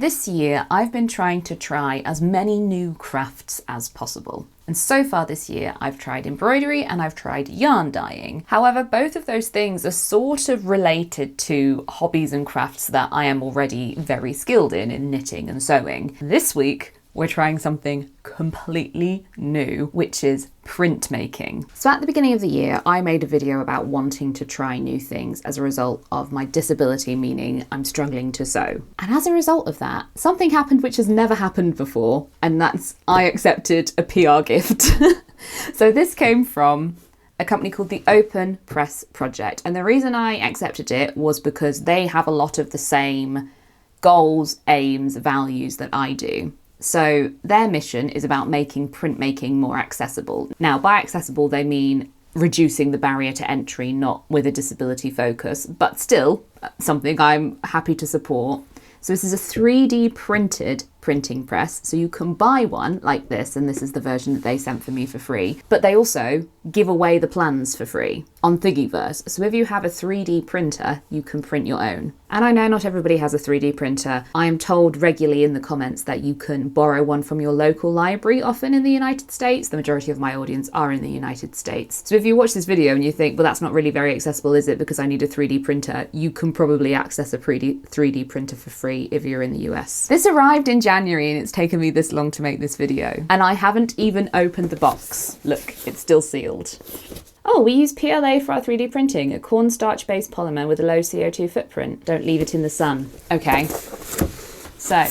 This year, I've been trying to try as many new crafts as possible. And so far this year, I've tried embroidery and I've tried yarn dyeing. However, both of those things are sort of related to hobbies and crafts that I am already very skilled in knitting and sewing. This week, we're trying something completely new, which is printmaking. So at the beginning of the year, I made a video about wanting to try new things as a result of my disability, meaning I'm struggling to sew. And as a result of that, something happened which has never happened before, and that's I accepted a PR gift. So this came from a company called the Open Press Project. And the reason I accepted it was because they have a lot of the same goals, aims, values that I do. So their mission is about making printmaking more accessible. Now, by accessible, they mean reducing the barrier to entry, not with a disability focus, but still something I'm happy to support. So this is a 3D printed printing press. So you can buy one like this, and this is the version that they sent for me for free, but they also give away the plans for free on Thingiverse. So if you have a 3D printer, you can print your own. And I know not everybody has a 3D printer. I am told regularly in the comments that you can borrow one from your local library, often in the United States. The majority of my audience are in the United States. So if you watch this video and you think, well, that's not really very accessible, is it? Because I need a 3D printer, you can probably access a 3D printer for free if you're in the US. This arrived in January and it's taken me this long to make this video. And I haven't even opened the box. Look, it's still sealed. Oh, we use PLA for our 3D printing, a cornstarch-based polymer with a low CO2 footprint. Don't leave it in the sun. Okay, so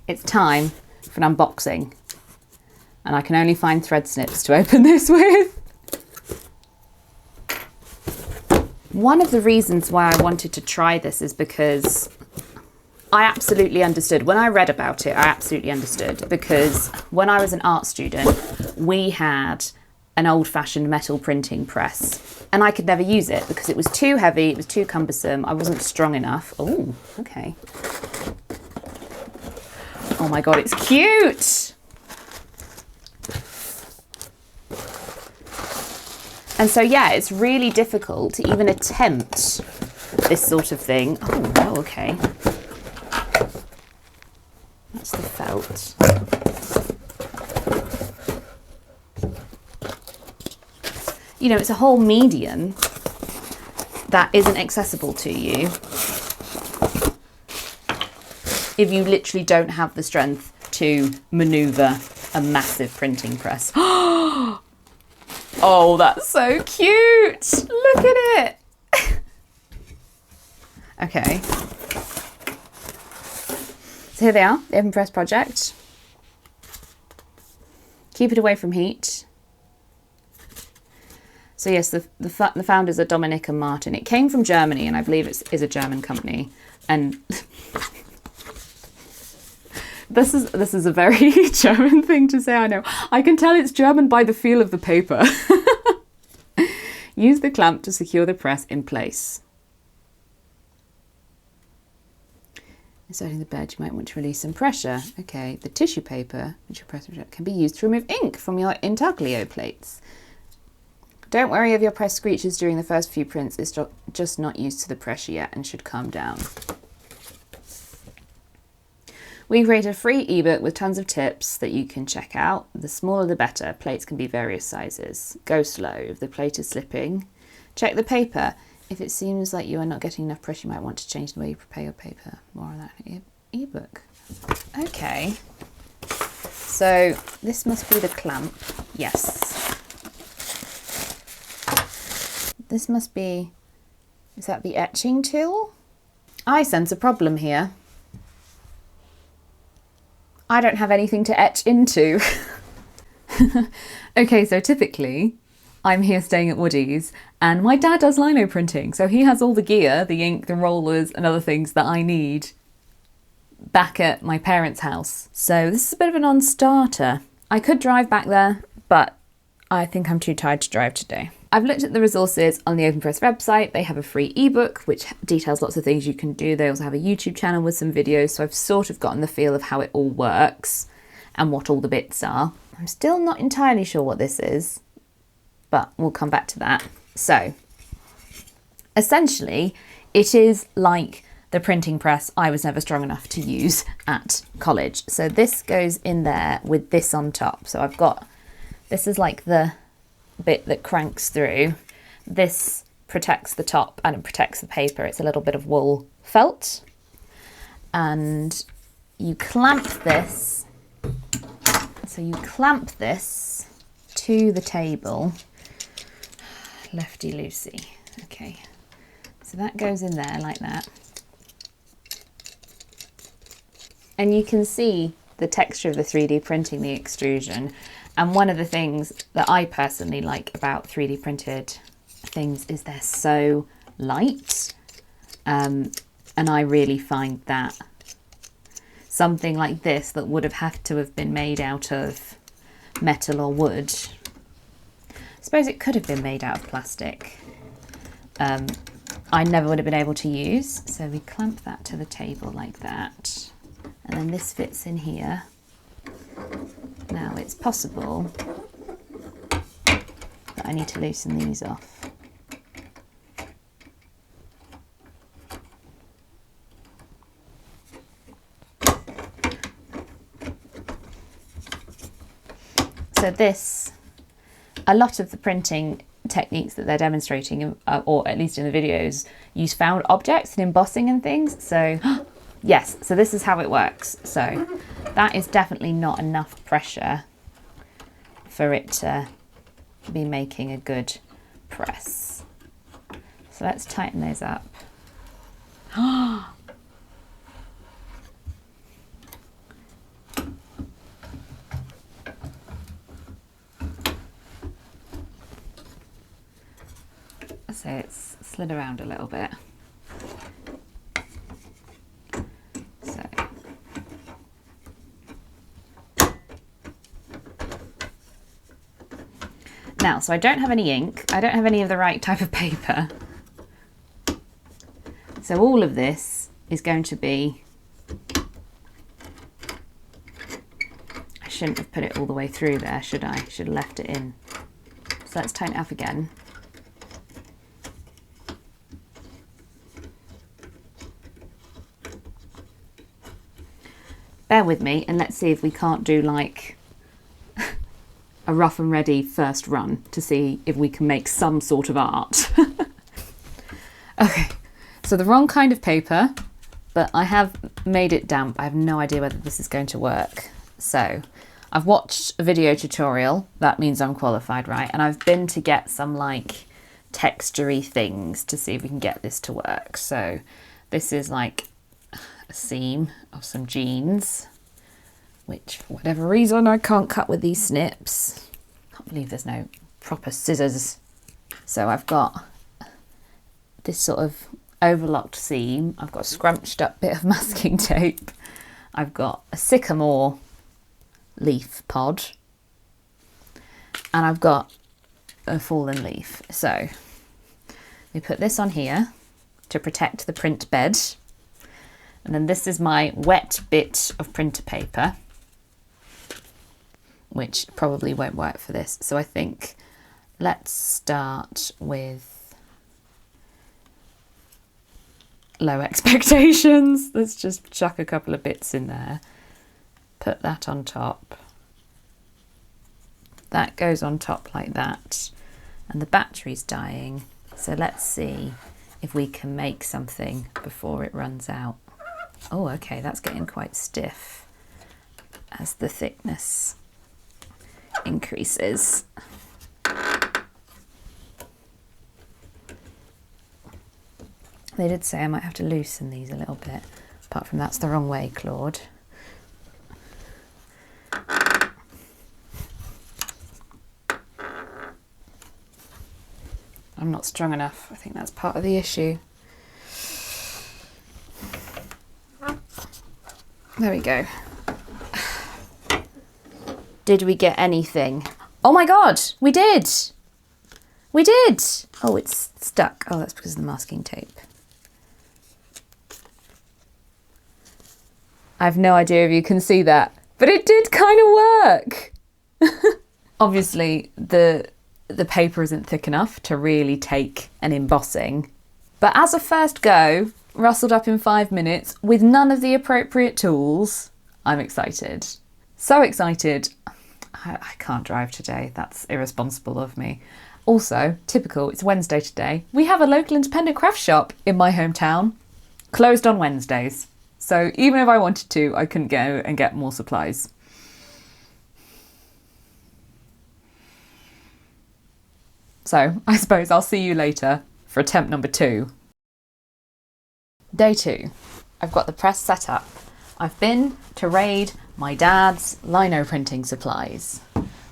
it's time for an unboxing. And I can only find thread snips to open this with. One of the reasons why I wanted to try this is because I absolutely understood. When I read about it, I absolutely understood, because when I was an art student, we had an old-fashioned metal printing press, and I could never use it because it was too heavy, it was too cumbersome, I wasn't strong enough. Oh, okay. Oh my God, it's cute! And so yeah, it's really difficult to even attempt this sort of thing. Oh, okay. That's the felt. You know, it's a whole medium that isn't accessible to you if you literally don't have the strength to maneuver a massive printing press. Oh, that's so cute! Look at it! Okay. So here they are, the Open Press Project. Keep it away from heat. So yes, the founders are Dominic and Martin. It came from Germany, and I believe it is a German company. And this is a very German thing to say, I know. I can tell it's German by the feel of the paper. Use the clamp to secure the press in place. Inserting the bed, you might want to release some pressure. Okay, the tissue paper, which your press can be used to remove ink from your intaglio plates. Don't worry if your press screeches during the first few prints. It's just not used to the pressure yet and should calm down. We created a free ebook with tons of tips that you can check out. The smaller the better. Plates can be various sizes. Go slow if the plate is slipping. Check the paper. If it seems like you are not getting enough pressure, you might want to change the way you prepare your paper. More on that ebook. Okay. So this must be the clamp. Yes. This must be, is that the etching tool? I sense a problem here. I don't have anything to etch into. Okay, so typically I'm here staying at Woody's and my dad does lino printing. So he has all the gear, the ink, the rollers and other things that I need back at my parents' house. So this is a bit of a non-starter. I could drive back there, but I think I'm too tired to drive today. I've looked at the resources on the OpenPress website. They have a free ebook, which details lots of things you can do. They also have a YouTube channel with some videos. So I've sort of gotten the feel of how it all works and what all the bits are. I'm still not entirely sure what this is, but we'll come back to that. So essentially, it is like the printing press I was never strong enough to use at college. So this goes in there with this on top. So I've got, this is like the bit that cranks through. This protects the top and it protects the paper. It's a little bit of wool felt. And you clamp this. So you clamp this to the table. Lefty loosey. Okay. So that goes in there like that. And you can see the texture of the 3D printing, the extrusion. And one of the things that I personally like about 3D printed things is they're so light. And I really find that something like this that would have had to have been made out of metal or wood. I suppose it could have been made out of plastic. I never would have been able to use. So we clamp that to the table like that. And then this fits in here. Now it's possible that I need to loosen these off. So this, a lot of the printing techniques that they're demonstrating, or at least in the videos, use found objects and embossing and things. So yes, so this is how it works. So that is definitely not enough pressure for it to be making a good press. So let's tighten those up. So it's slid around a little bit. So now, so I don't have any ink. I don't have any of the right type of paper. So all of this is going to be, I shouldn't have put it all the way through there, should I? Should have left it in. So let's tighten it up again. Bear with me and let's see if we can't do like a rough and ready first run to see if we can make some sort of art. Okay, so the wrong kind of paper, but I have made it damp. I have no idea whether this is going to work. So I've watched a video tutorial, that means I'm qualified, right? And I've been to get some like textury things to see if we can get this to work. So this is like a seam of some jeans, which for whatever reason I can't cut with these snips. Can't believe there's no proper scissors. So I've got this sort of overlocked seam. I've got a scrunched up bit of masking tape. I've got a sycamore leaf pod. And I've got a fallen leaf. So we put this on here to protect the print bed. And then this is my wet bit of printer paper, which probably won't work for this. So I think let's start with low expectations. Let's just chuck a couple of bits in there. Put that on top. That goes on top like that. And the battery's dying. So let's see if we can make something before it runs out. Oh, okay, that's getting quite stiff as the thickness increases. They did say I might have to loosen these a little bit. Apart from that's the wrong way, Claude. I'm not strong enough. I think that's part of the issue. There we go. Did we get anything? Oh my God, we did. We did. Oh, it's stuck. Oh, that's because of the masking tape. I have no idea if you can see that, but it did kind of work. Obviously, the paper isn't thick enough to really take an embossing, but as a first go, rustled up in 5 minutes with none of the appropriate tools. I'm excited. So excited. I can't drive today. That's irresponsible of me. Also, typical, it's Wednesday today. We have a local independent craft shop in my hometown, closed on Wednesdays. So even if I wanted to, I couldn't go and get more supplies. So I suppose I'll see you later for attempt number 2. Day 2. I've got the press set up. I've been to raid my dad's lino printing supplies.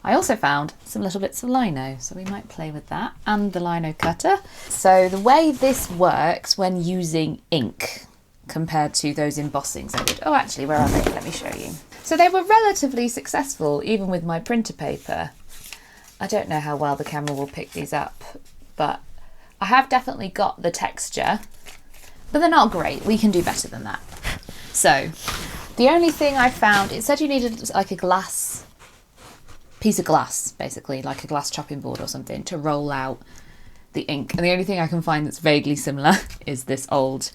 I also found some little bits of lino, so we might play with that, and the lino cutter. So the way this works when using ink compared to those embossings I did. Oh, actually, where are they? Let me show you. So they were relatively successful, even with my printer paper. I don't know how well the camera will pick these up, but I have definitely got the texture, but they're not great. We can do better than that. So the only thing I found, it said you needed like a piece of glass, basically, like a glass chopping board or something to roll out the ink. And the only thing I can find that's vaguely similar is this old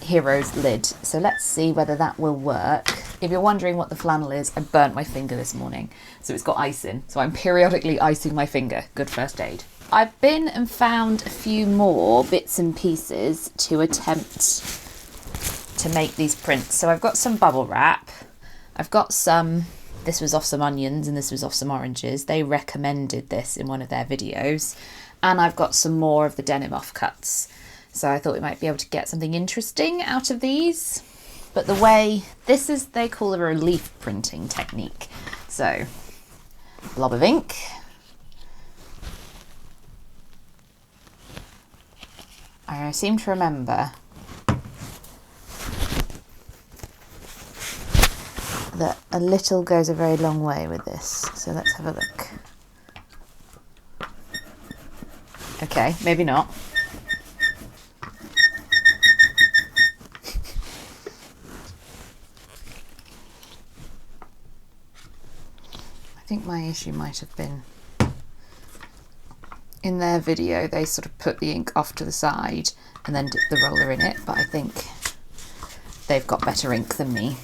Hero's lid. So let's see whether that will work. If you're wondering what the flannel is, I burnt my finger this morning, so it's got ice in. So I'm periodically icing my finger. Good first aid. I've been and found a few more bits and pieces to attempt to make these prints. So I've got some bubble wrap. I've got some, this was off some onions and this was off some oranges. They recommended this in one of their videos. And I've got some more of the denim offcuts. So I thought we might be able to get something interesting out of these. But the way, this is, they call it a relief printing technique. So, blob of ink. I seem to remember that a little goes a very long way with this. So let's have a look. Okay, maybe not. I think my issue might have been in their video they sort of put the ink off to the side and then dip the roller in it, but I think they've got better ink than me.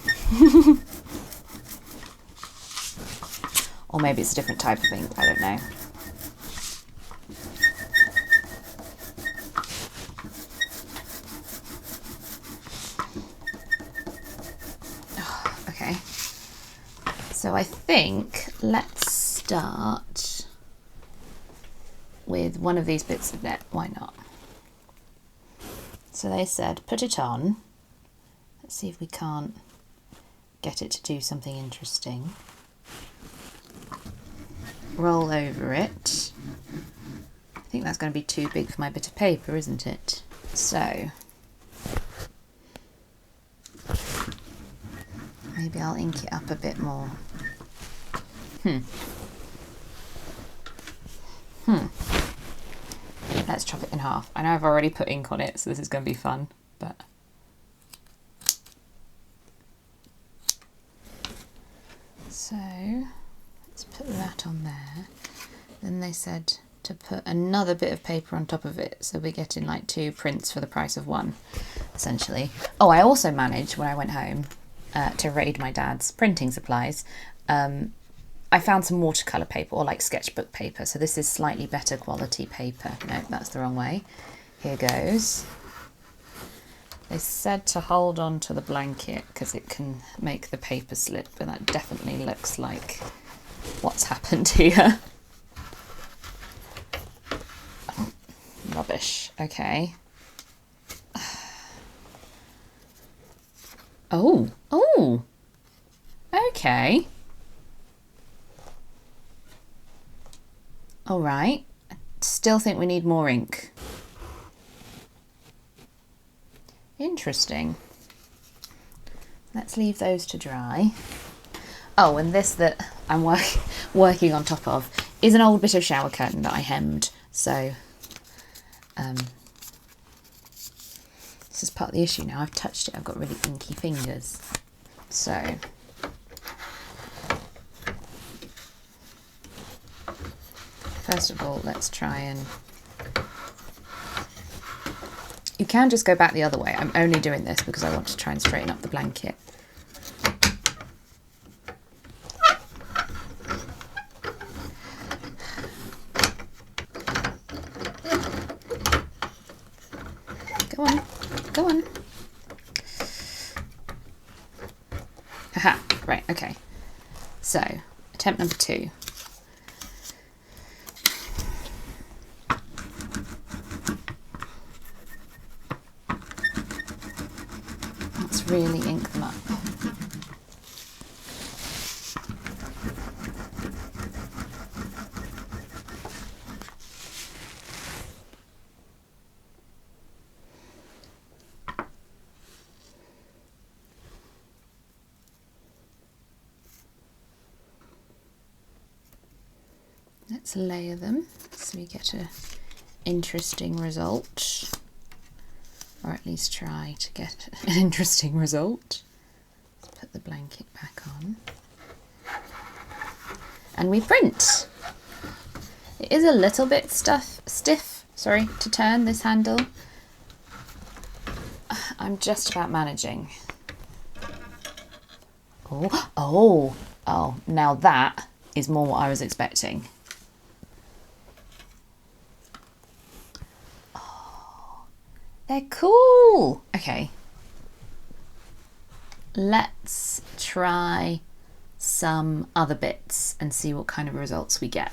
Or maybe it's a different type of ink, I don't know. Okay, so I think let's start with one of these bits of net. Why not? So they said put it on. Let's see if we can't get it to do something interesting. Roll over it. I think that's going to be too big for my bit of paper, isn't it? So maybe I'll ink it up a bit more. Let's chop it in half. I know I've already put ink on it, so this is going to be fun, but so let's put that on there. Then they said to put another bit of paper on top of it, so we're getting like 2 prints for the price of 1, essentially. Oh, I also managed when I went home to raid my dad's printing supplies. I found some watercolour paper, or like sketchbook paper, so this is slightly better quality paper. No, that's the wrong way. Here goes. They said to hold on to the blanket because it can make the paper slip, but that definitely looks like what's happened here. Rubbish. Okay. Oh, okay. All right. I still think we need more ink. Interesting. Let's leave those to dry. Oh, and this that I'm working on top of is an old bit of shower curtain that I hemmed. So this is part of the issue now. I've touched it. I've got really inky fingers. So first of all, let's try and... You can just go back the other way. I'm only doing this because I want to try and straighten up the blanket. Go on, go on. Aha, right, okay. So, attempt number 2. Let's really ink them up. Let's layer them so we get an interesting result, or at least try to get an interesting result. Let's put the blanket back on and we print. It is a little bit stiff, sorry, to turn this handle. I'm just about managing. Oh, now that is more what I was expecting. They're cool. Okay. Let's try some other bits and see what kind of results we get.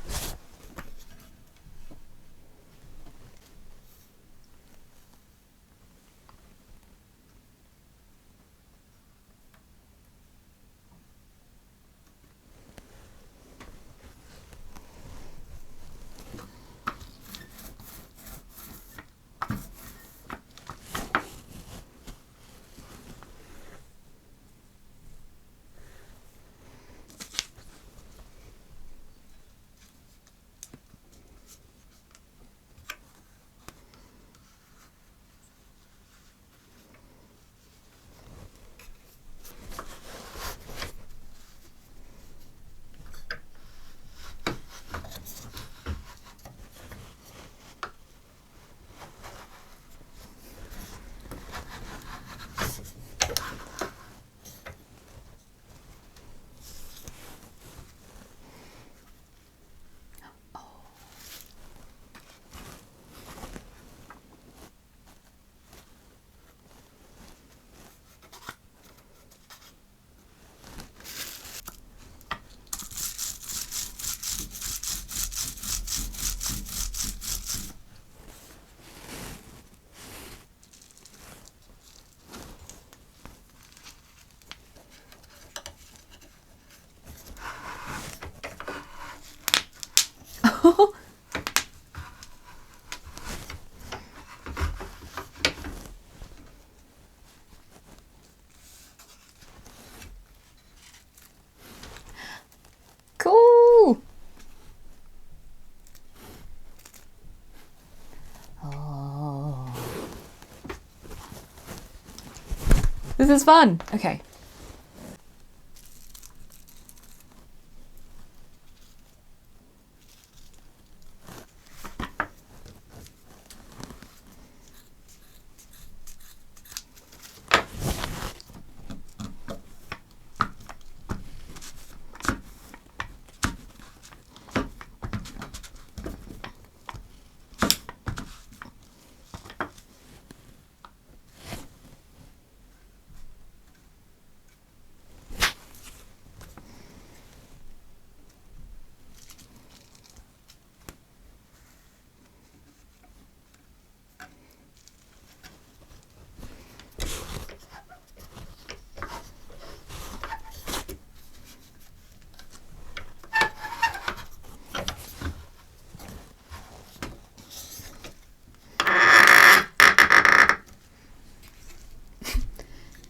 Cool. Oh. This is fun. Okay.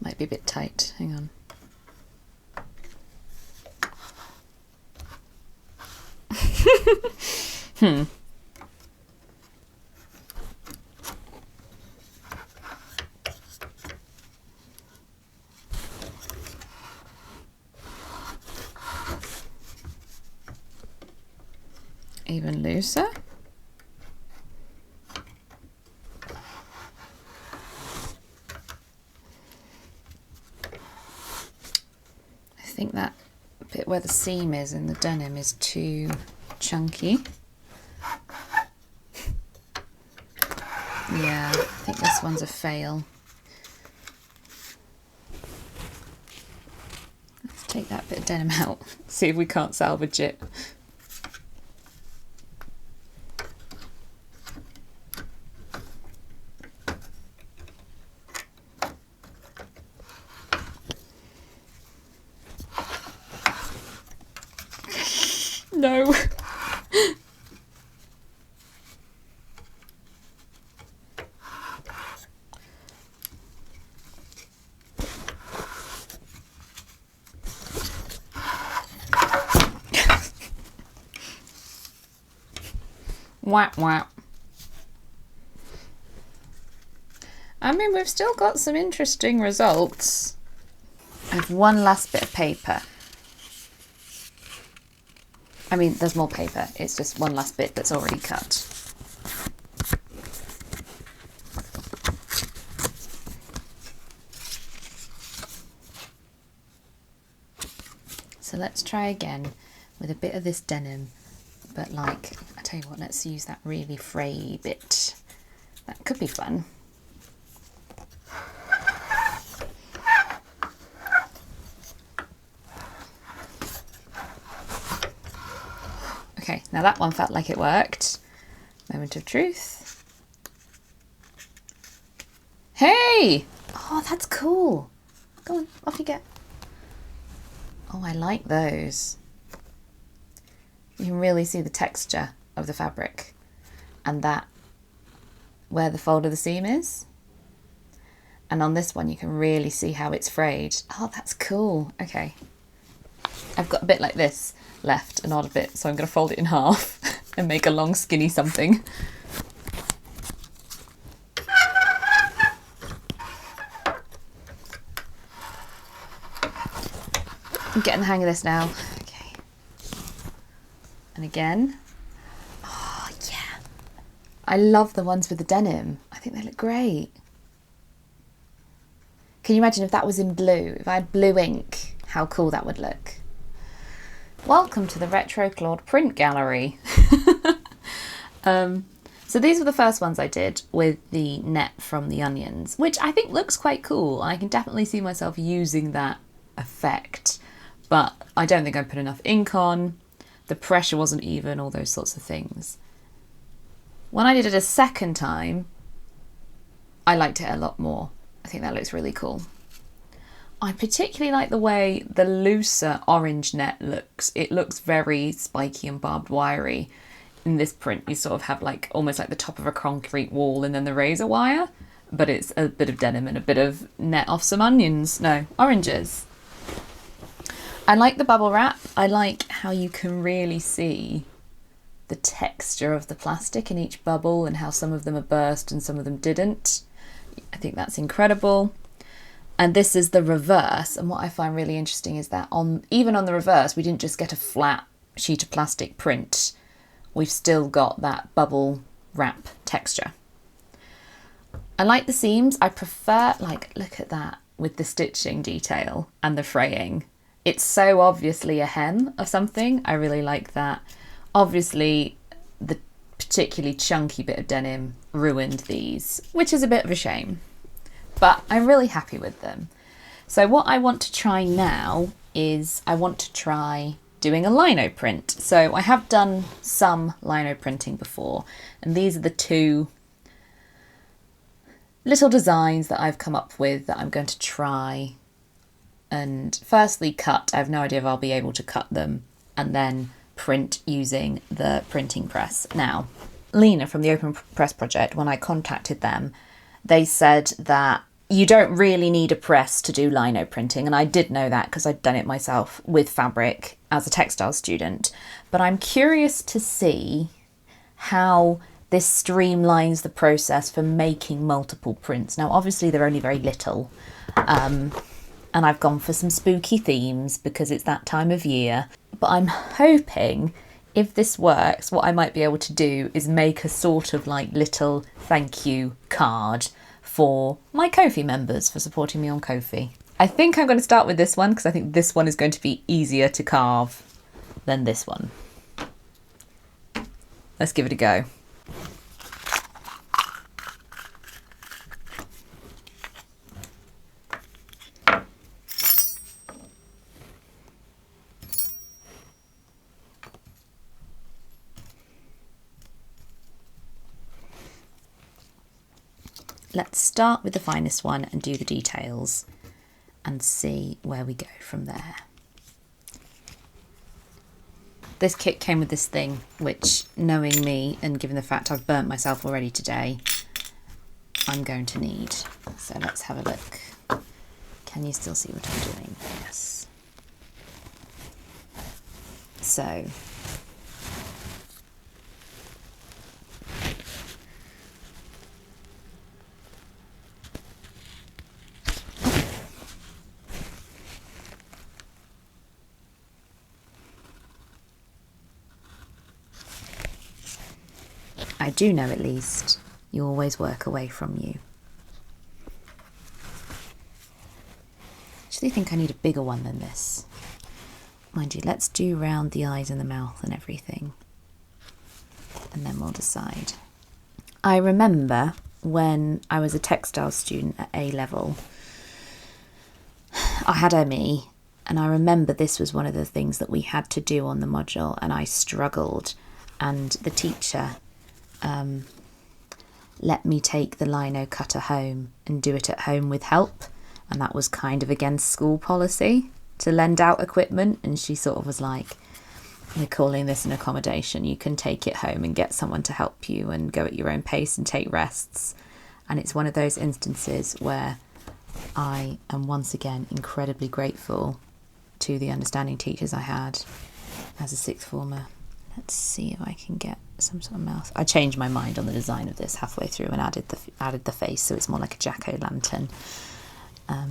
Might be a bit tight. Hang on. Even looser. think that bit where the seam is in the denim is too chunky. Yeah, I think this one's a fail. Let's take that bit of denim out, see if we can't salvage it. No. Whap whap. I mean, we've still got some interesting results. I have one last bit of paper. I mean, there's more paper. It's just one last bit that's already cut. So let's try again with a bit of this denim, but like, I tell you what, let's use that really fray bit. That could be fun. Okay, now that one felt like it worked. Moment of truth. Hey! Oh, that's cool. Go on, off you get. Oh, I like those. You can really see the texture of the fabric and that where the fold of the seam is. And on this one, you can really see how it's frayed. Oh, that's cool. Okay. I've got a bit like this left, an odd bit, so I'm going to fold it in half and make a long skinny something. I'm getting the hang of this now. Okay. And again. Oh, yeah. I love the ones with the denim. I think they look great. Can you imagine if that was in blue? If I had blue ink, how cool that would look. Welcome to the Retro Claude Print Gallery. So these were the first ones I did with the net from the onions, which I think looks quite cool. I can definitely see myself using that effect, but I don't think I put enough ink on. The pressure wasn't even, all those sorts of things. When I did it a second time, I liked it a lot more. I think that looks really cool. I particularly like the way the looser orange net looks. It looks very spiky and barbed wirey. In this print, you sort of have like almost like the top of a concrete wall and then the razor wire, but it's a bit of denim and a bit of net off some onions. No, oranges. I like the bubble wrap. I like how you can really see the texture of the plastic in each bubble and how some of them are burst and some of them didn't. I think that's incredible. And this is the reverse, and what I find really interesting is that even on the reverse, we didn't just get a flat sheet of plastic print. We've still got that bubble wrap texture. I like the seams. I prefer, like, look at that with the stitching detail and the fraying. It's so obviously a hem of something. I really like that. Obviously, the particularly chunky bit of denim ruined these, which is a bit of a shame. But I'm really happy with them. So what I want to try now is I want to try doing a lino print. So I have done some lino printing before, and these are the two little designs that I've come up with that I'm going to try and firstly cut. I have no idea if I'll be able to cut them, and then print using the printing press. Now, Lena from the Open Press Project, when I contacted them, they said that you don't really need a press to do lino printing, and I did know that because I'd done it myself with fabric as a textile student. But I'm curious to see how this streamlines the process for making multiple prints. Now, obviously they're only very little, and I've gone for some spooky themes because it's that time of year. But I'm hoping if this works, what I might be able to do is make a sort of like little thank you card for my Ko-fi members for supporting me on Ko-fi. I think I'm going to start with this one because I think this one is going to be easier to carve than this one. Let's give it a go. Let's start with the finest one and do the details and see where we go from there. This kit came with this thing, which, knowing me and given the fact I've burnt myself already today, I'm going to need. So let's have a look. Can you still see what I'm doing? Yes. So I do know at least you always work away from you. I actually think I need a bigger one than this. Mind you, let's do round the eyes and the mouth and everything, and then we'll decide. I remember when I was a textile student at A level, I had ME, and I remember this was one of the things that we had to do on the module, and I struggled, and the teacher let me take the lino cutter home and do it at home with help, and that was kind of against school policy to lend out equipment, and she sort of was like, we're calling this an accommodation, you can take it home and get someone to help you and go at your own pace and take rests. And it's one of those instances where I am once again incredibly grateful to the understanding teachers I had as a sixth former. Let's see if I can get some sort of mouth. I changed my mind on the design of this halfway through and added the face, so it's more like a jack-o'-lantern. I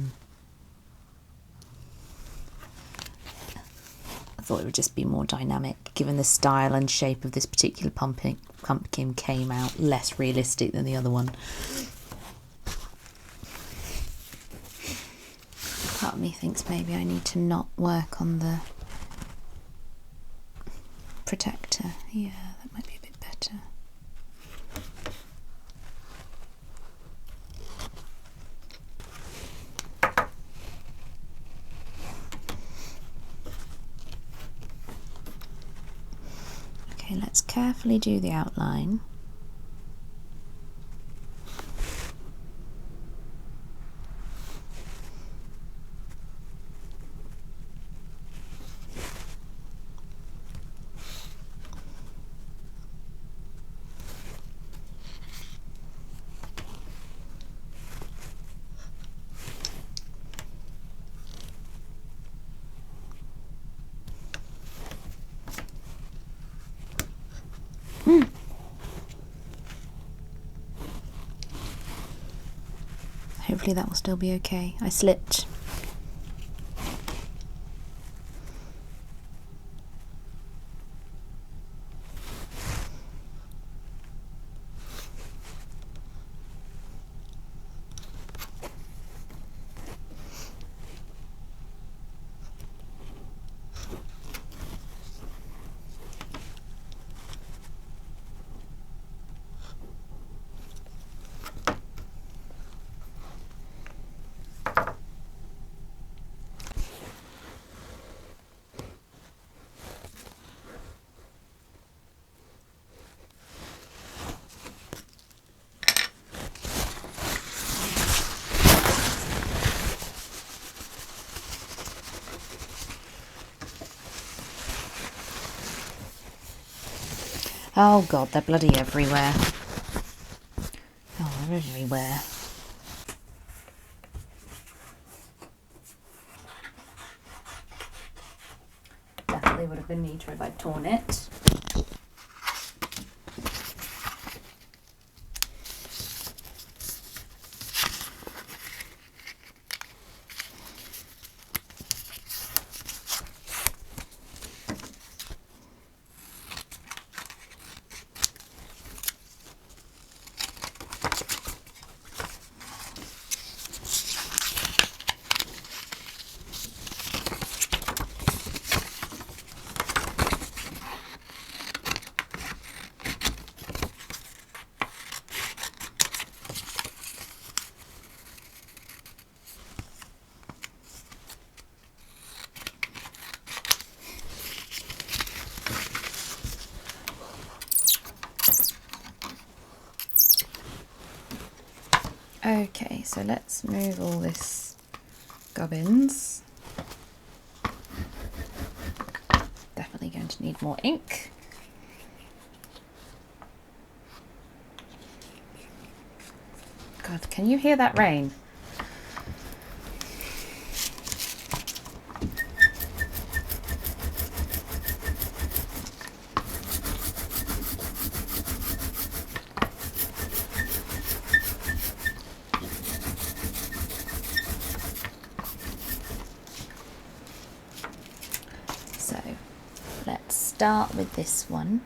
thought it would just be more dynamic, given the style and shape of this particular pumpkin came out less realistic than the other one. Part of me thinks maybe I need to not work on the protector. Yeah, that might be a bit better. Okay, let's carefully do the outline. Hopefully that will still be okay. I slipped. Oh God, they're bloody everywhere. Oh, they're everywhere. Definitely would have been neater if I'd torn it. Okay, so let's move all this gubbins. Definitely going to need more ink. God, can you hear that rain? So let's start with this one.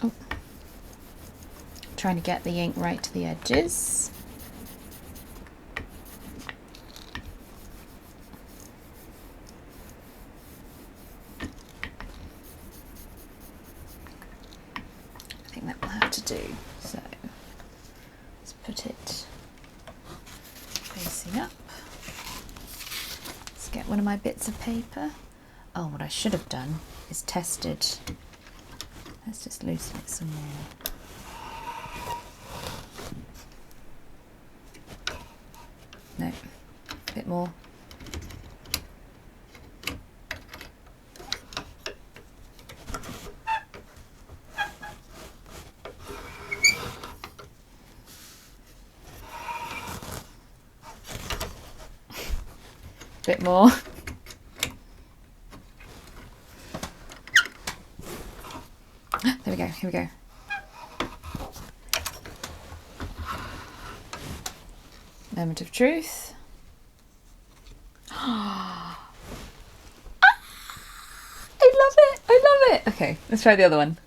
Oh. Trying to get the ink right to the edges. I think that will have to do. So let's put it facing up. Let's get one of my bits of paper. Oh, what I should have done is tested. Let's just loosen it some more. No, a bit more. Bit more. There we go, here we go. Moment of truth. I love it, I love it. Okay, let's try the other one.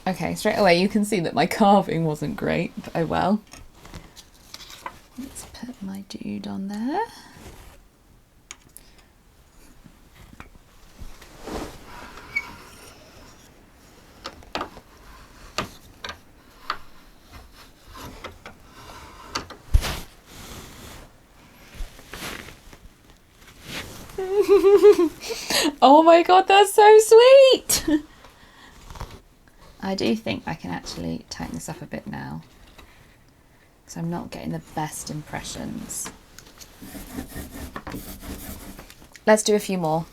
Okay, straight away you can see that my carving wasn't great, but oh well. Let's put my dude on there. Oh my god, that's so sweet! I do think I can actually tighten this up a bit now, because I'm not getting the best impressions. Let's do a few more.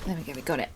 There we go, we got it.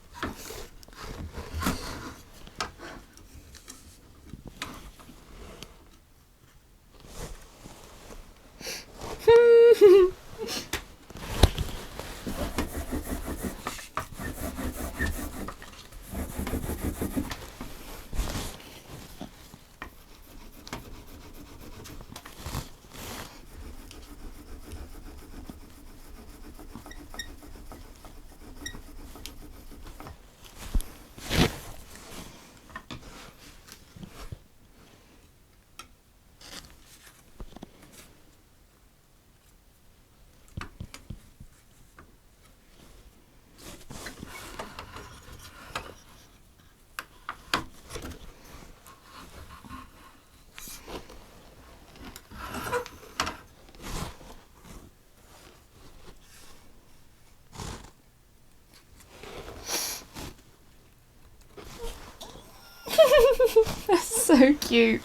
That's so cute.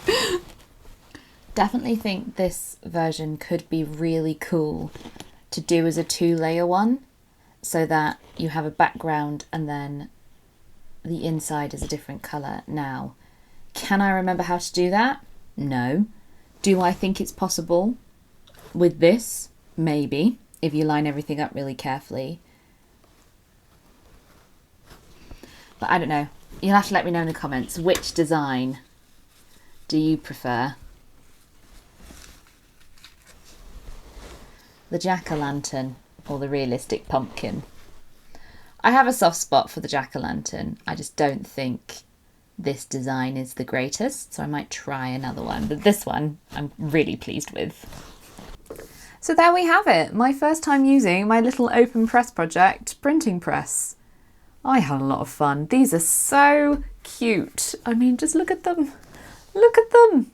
Definitely think this version could be really cool to do as a 2-layer one, so that you have a background and then the inside is a different colour. Now, can I remember how to do that? No. Do I think it's possible with this? Maybe, if you line everything up really carefully. But I don't know. You'll have to let me know in the comments, which design do you prefer? The jack-o'-lantern or the realistic pumpkin? I have a soft spot for the jack-o'-lantern. I just don't think this design is the greatest, so I might try another one. But this one I'm really pleased with. So there we have it, my first time using my little open press project printing press. I had a lot of fun. These are so cute. I mean, just look at them. Look at them.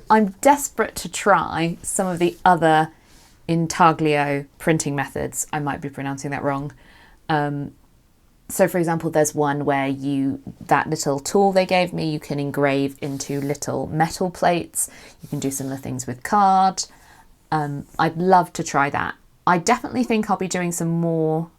I'm desperate to try some of the other intaglio printing methods. I might be pronouncing that wrong. So for example, there's one where that little tool they gave me, you can engrave into little metal plates. You can do similar things with card. I'd love to try that. I definitely think I'll be doing some more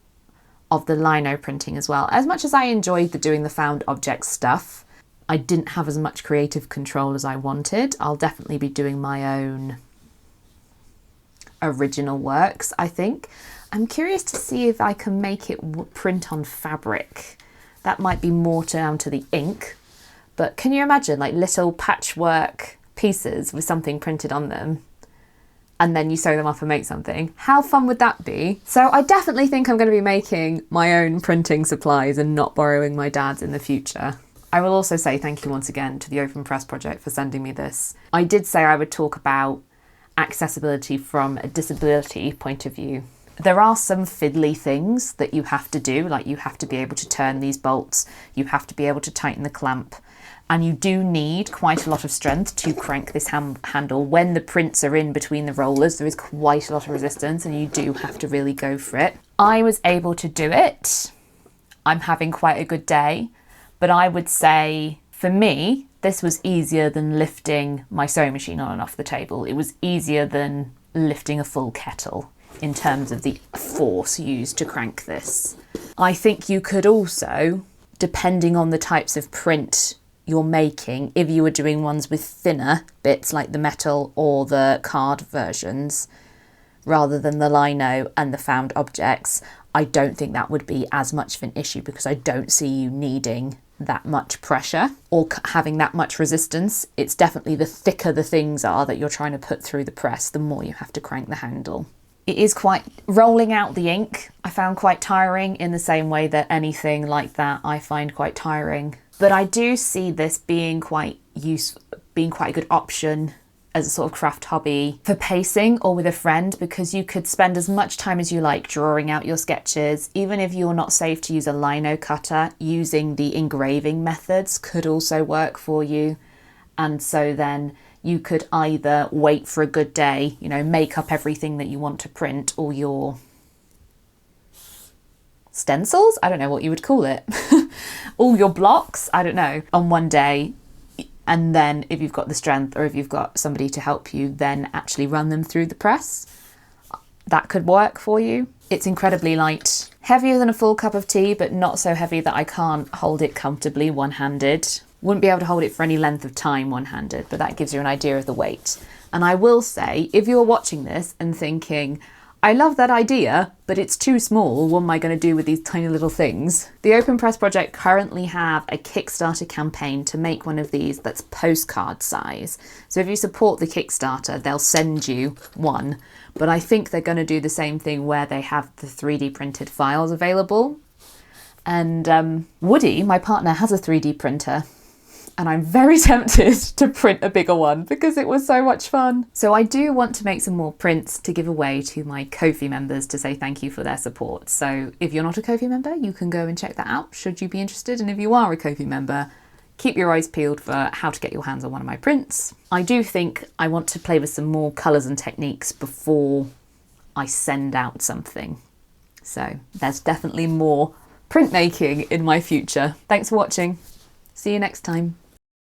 of the lino printing as well. As much as I enjoyed doing the found object stuff, I didn't have as much creative control as I wanted. I'll definitely be doing my own original works, I think. I'm curious to see if I can make it print on fabric. That might be more down to the ink, but can you imagine like little patchwork pieces with something printed on them? And then you sew them up and make something. How fun would that be? So I definitely think I'm going to be making my own printing supplies and not borrowing my dad's in the future. I will also say thank you once again to the Open Press Project for sending me this. I did say I would talk about accessibility from a disability point of view. There are some fiddly things that you have to do, like you have to be able to turn these bolts, you have to be able to tighten the clamp, and you do need quite a lot of strength to crank this handle. When the prints are in between the rollers, there is quite a lot of resistance and you do have to really go for it. I was able to do it. I'm having quite a good day, but I would say for me, this was easier than lifting my sewing machine on and off the table. It was easier than lifting a full kettle in terms of the force used to crank this. I think you could also, depending on the types of print you're making, if you were doing ones with thinner bits like the metal or the card versions, rather than the lino and the found objects, I don't think that would be as much of an issue because I don't see you needing that much pressure or having that much resistance. It's definitely the thicker the things are that you're trying to put through the press, the more you have to crank the handle. It is quite, rolling out the ink I found quite tiring in the same way that anything like that I find quite tiring. But I do see this being quite useful, being quite a good option as a sort of craft hobby for pacing or with a friend, because you could spend as much time as you like drawing out your sketches. Even if you're not safe to use a lino cutter, using the engraving methods could also work for you. And so then you could either wait for a good day, you know, make up everything that you want to print, or your stencils, I don't know what you would call it, all your blocks, I don't know, on one day. And then if you've got the strength or if you've got somebody to help you, then actually run them through the press. That could work for you. It's incredibly light, heavier than a full cup of tea, but not so heavy that I can't hold it comfortably one-handed. Wouldn't be able to hold it for any length of time one-handed, but that gives you an idea of the weight. And I will say, if you're watching this and thinking, I love that idea, but it's too small, what am I going to do with these tiny little things? The Open Press Project currently have a Kickstarter campaign to make one of these that's postcard size. So if you support the Kickstarter, they'll send you one. But I think they're going to do the same thing where they have the 3D printed files available. And Woody, my partner, has a 3D printer. And I'm very tempted to print a bigger one because it was so much fun. So I do want to make some more prints to give away to my Ko-fi members to say thank you for their support. So if you're not a Ko-fi member, you can go and check that out should you be interested. And if you are a Ko-fi member, keep your eyes peeled for how to get your hands on one of my prints. I do think I want to play with some more colours and techniques before I send out something. So there's definitely more printmaking in my future. Thanks for watching. See you next time.